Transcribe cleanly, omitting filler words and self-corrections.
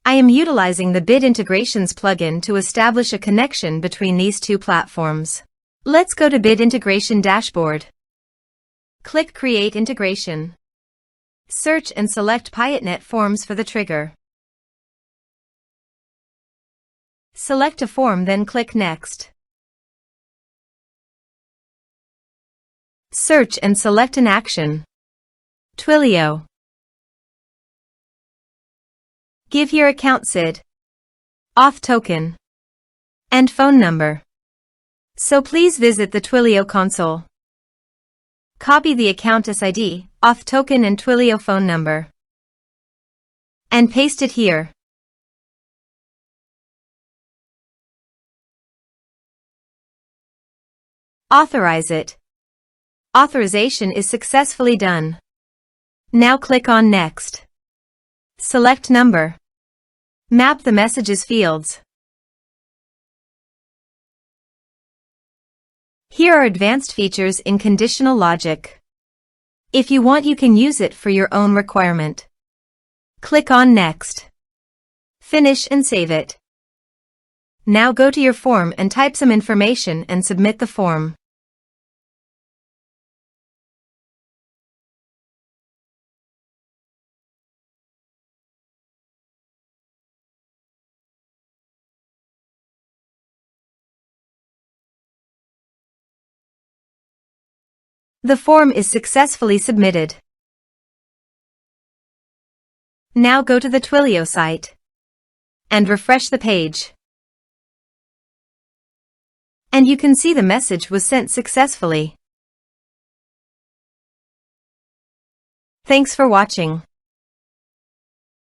I am utilizing the Bid Integrations plugin to establish a connection between these two platforms. Let's go to Bid Integration Dashboard. Click Create Integration. Search and select Piotnet Forms for the trigger. Select a form, then click Next. Search and select an action. Twilio. Give your account SID, auth token, and phone number. So please visit the Twilio console. Copy the account SID, auth token and Twilio phone number, and paste it here. Authorize it. Authorization is successfully done. Now click on Next. Select number. Map the messages fields. Here are advanced features in conditional logic. If you want, you can use it for your own requirement. Click on Next. Finish and save it. Now go to your form and type some information and submit the form. The form is successfully submitted. Now go to the Twilio site and refresh the page. And you can see the message was sent successfully. Thanks for watching.